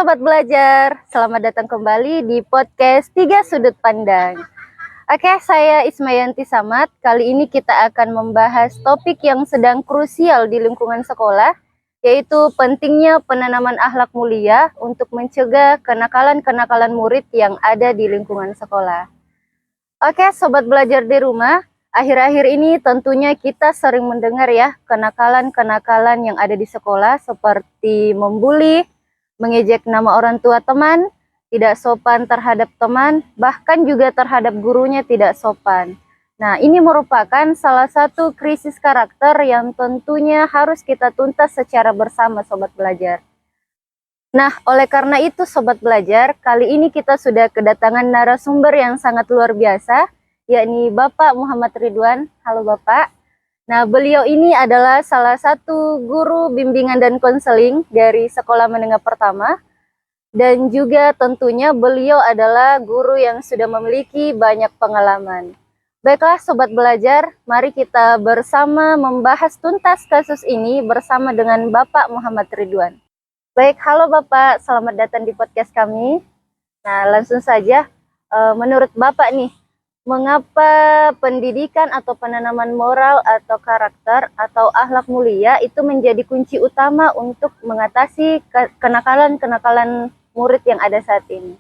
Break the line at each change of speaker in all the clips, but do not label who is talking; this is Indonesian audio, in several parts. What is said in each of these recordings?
Sobat Belajar, selamat datang kembali di podcast Tiga Sudut Pandang. Oke, saya Ismayanti Samad. Kali ini kita akan membahas topik yang sedang krusial di lingkungan sekolah, yaitu pentingnya penanaman akhlak mulia untuk mencegah kenakalan-kenakalan murid yang ada di lingkungan sekolah. Oke, Sobat Belajar di rumah, akhir-akhir ini tentunya kita sering mendengar ya kenakalan-kenakalan yang ada di sekolah seperti membuli, mengejek nama orang tua teman, tidak sopan terhadap teman, bahkan juga terhadap gurunya tidak sopan. Nah, ini merupakan salah satu krisis karakter yang tentunya harus kita tuntas secara bersama, Sobat Belajar. Nah, oleh karena itu, Sobat Belajar, kali ini kita sudah kedatangan narasumber yang sangat luar biasa, yakni Bapak Muhammad Ridwan. Halo Bapak. Nah, beliau ini adalah salah satu guru bimbingan dan konseling dari sekolah menengah pertama. Dan juga tentunya beliau adalah guru yang sudah memiliki banyak pengalaman. Baiklah Sobat Belajar, mari kita bersama membahas tuntas kasus ini bersama dengan Bapak Muhammad Ridwan. Baik, halo Bapak, selamat datang di podcast kami. Nah, langsung saja, menurut Bapak nih, mengapa pendidikan atau penanaman moral atau karakter atau akhlak mulia itu menjadi kunci utama untuk mengatasi kenakalan-kenakalan murid yang ada saat ini?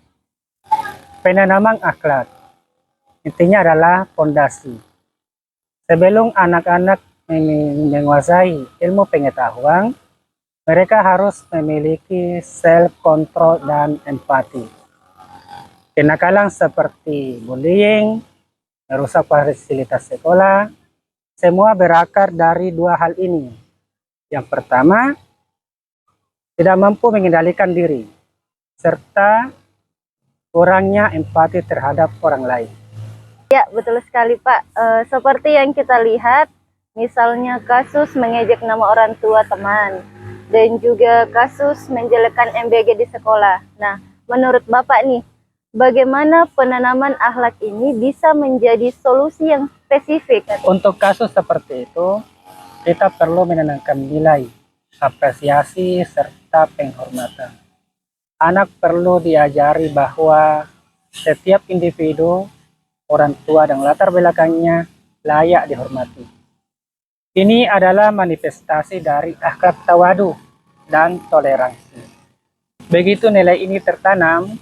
Penanaman akhlak intinya adalah fondasi. Sebelum anak-anak menguasai ilmu pengetahuan, mereka harus memiliki self-control dan empati. Kenakalan seperti bullying, merusak fasilitas sekolah, semua berakar dari dua hal ini. Yang pertama, tidak mampu mengendalikan diri, serta kurangnya empati terhadap orang lain.
Ya, betul sekali Pak. Seperti yang kita lihat, misalnya kasus mengejek nama orang tua teman, dan juga kasus menjelekkan MBG di sekolah. Nah, menurut Bapak nih, bagaimana penanaman akhlak ini bisa menjadi solusi yang spesifik?
Untuk kasus seperti itu, kita perlu menanamkan nilai, apresiasi, serta penghormatan. Anak perlu diajari bahwa setiap individu, orang tua, dan latar belakangnya layak dihormati. Ini adalah manifestasi dari akhlak tawadu dan toleransi. Begitu nilai ini tertanam,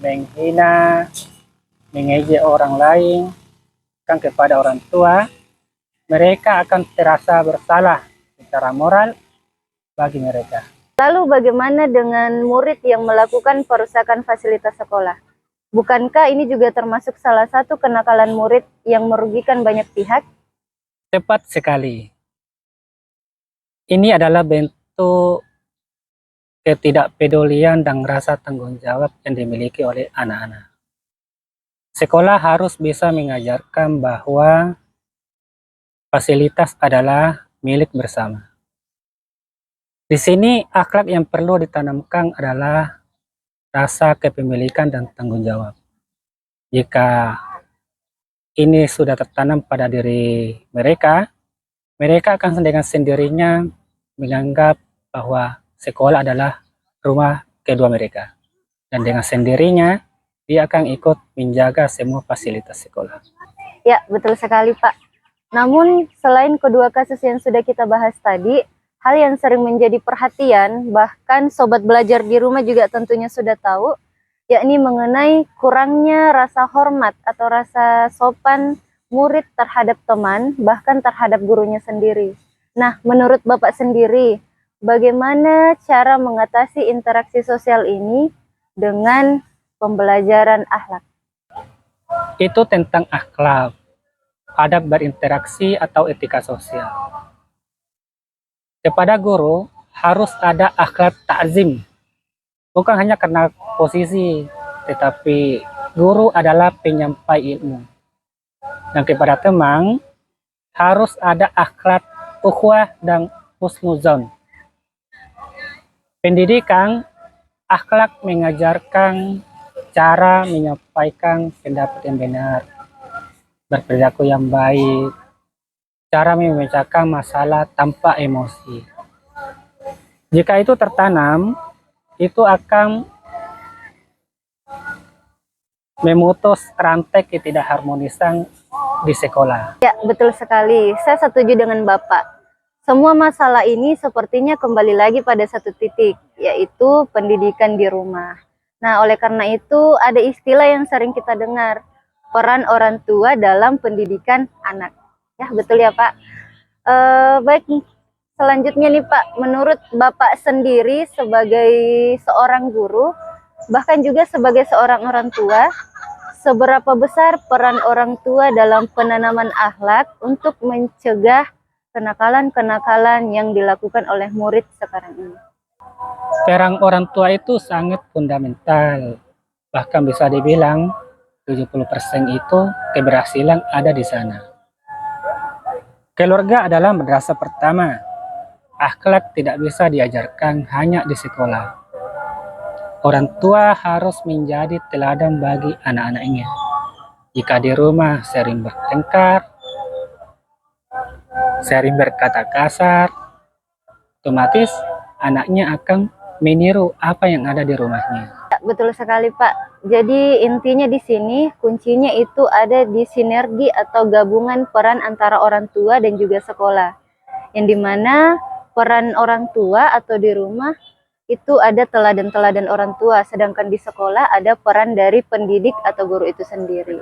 menghina, mengejek orang lain, kan kepada orang tua, mereka akan terasa bersalah secara moral bagi mereka.
Lalu bagaimana dengan murid yang melakukan perusakan fasilitas sekolah? Bukankah ini juga termasuk salah satu kenakalan murid yang merugikan banyak pihak?
Tepat sekali. Ini adalah bentuk ketidakpedulian dan rasa tanggung jawab yang dimiliki oleh anak-anak. Sekolah harus bisa mengajarkan bahwa fasilitas adalah milik bersama. Di sini akhlak yang perlu ditanamkan adalah rasa kepemilikan dan tanggung jawab. Jika ini sudah tertanam pada diri mereka, mereka akan dengan sendirinya menganggap bahwa sekolah adalah rumah kedua mereka. Dan dengan sendirinya, dia akan ikut menjaga semua fasilitas sekolah.
Ya, betul sekali Pak. Namun, selain kedua kasus yang sudah kita bahas tadi, hal yang sering menjadi perhatian, bahkan Sobat Belajar di rumah juga tentunya sudah tahu, yakni mengenai kurangnya rasa hormat atau rasa sopan murid terhadap teman, bahkan terhadap gurunya sendiri. Nah, menurut Bapak sendiri, bagaimana cara mengatasi interaksi sosial ini dengan pembelajaran akhlak?
Itu tentang akhlak, adab berinteraksi atau etika sosial. Kepada guru harus ada akhlak ta'zim. Bukan hanya karena posisi, tetapi guru adalah penyampai ilmu. Dan kepada teman harus ada akhlak ukhuwah dan husnuzon. Pendidikan akhlak mengajarkan cara menyampaikan pendapat yang benar, berperilaku yang baik, cara memecahkan masalah tanpa emosi. Jika itu tertanam, itu akan memutus rantai ketidakharmonisan di sekolah.
Ya, betul sekali. Saya setuju dengan Bapak. Semua masalah ini sepertinya kembali lagi pada satu titik, yaitu pendidikan di rumah. Nah, oleh karena itu ada istilah yang sering kita dengar, peran orang tua dalam pendidikan anak. Ya, betul ya Pak. Baik, selanjutnya nih Pak, menurut Bapak sendiri sebagai seorang guru, bahkan juga sebagai seorang orang tua, seberapa besar peran orang tua dalam penanaman akhlak untuk mencegah kenakalan-kenakalan yang dilakukan oleh murid sekarang ini?
Peran orang tua itu sangat fundamental. Bahkan bisa dibilang 70% itu keberhasilan ada di sana. Keluarga adalah madrasah pertama. Akhlak tidak bisa diajarkan hanya di sekolah. Orang tua harus menjadi teladan bagi anak-anaknya. Jika di rumah sering bertengkar, sering berkata kasar, otomatis anaknya akan meniru apa yang ada di rumahnya.
Betul sekali Pak. Jadi intinya di sini kuncinya itu ada di sinergi atau gabungan peran antara orang tua dan juga sekolah. Yang dimana peran orang tua atau di rumah itu ada teladan-teladan orang tua, sedangkan di sekolah ada peran dari pendidik atau guru itu sendiri.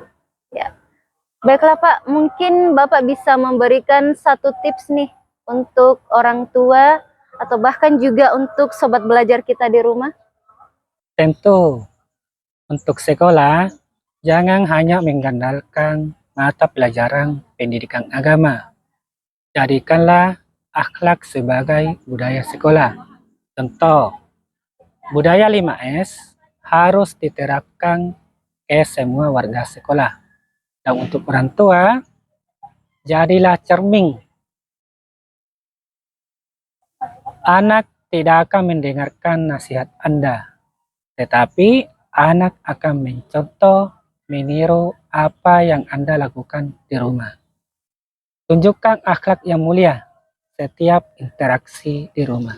Ya. Baiklah Pak, mungkin Bapak bisa memberikan satu tips nih untuk orang tua atau bahkan juga untuk sobat belajar kita di rumah.
Tentu, untuk sekolah, jangan hanya mengandalkan mata pelajaran pendidikan agama. Jadikanlah akhlak sebagai budaya sekolah. Contoh, budaya 5S harus diterapkan ke semua warga sekolah. Dan untuk orang tua, jadilah cermin. Anak tidak akan mendengarkan nasihat Anda, tetapi anak akan mencontoh, meniru apa yang Anda lakukan di rumah. Tunjukkan akhlak yang mulia setiap interaksi di rumah.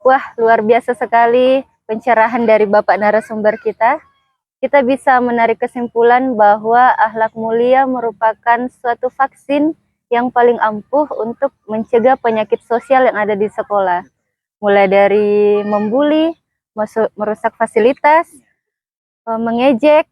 Wah, luar biasa sekali pencerahan dari Bapak narasumber kita. Kita bisa menarik kesimpulan bahwa akhlak mulia merupakan suatu vaksin yang paling ampuh untuk mencegah penyakit sosial yang ada di sekolah. Mulai dari membuli, merusak fasilitas, mengejek,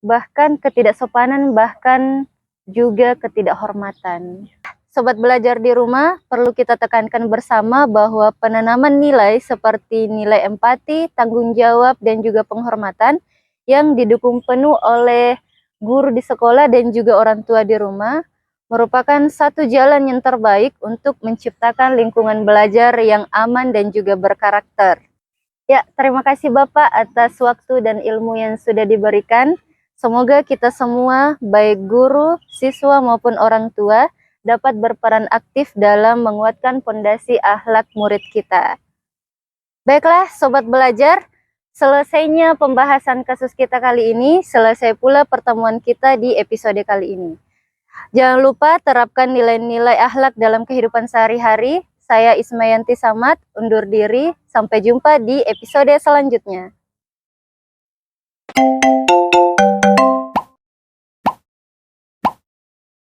bahkan ketidaksopanan, bahkan juga ketidakhormatan. Sobat belajar di rumah, perlu kita tekankan bersama bahwa penanaman nilai seperti nilai empati, tanggung jawab, dan juga penghormatan yang didukung penuh oleh guru di sekolah dan juga orang tua di rumah merupakan satu jalan yang terbaik untuk menciptakan lingkungan belajar yang aman dan juga berkarakter. Ya, terima kasih Bapak atas waktu dan ilmu yang sudah diberikan. Semoga kita semua, baik guru, siswa maupun orang tua, dapat berperan aktif dalam menguatkan fondasi akhlak murid kita. Baiklah, sobat belajar, selesainya pembahasan kasus kita kali ini, selesai pula pertemuan kita di episode kali ini. Jangan lupa terapkan nilai-nilai akhlak dalam kehidupan sehari-hari. Saya Ismayanti Samad, undur diri. Sampai jumpa di episode selanjutnya.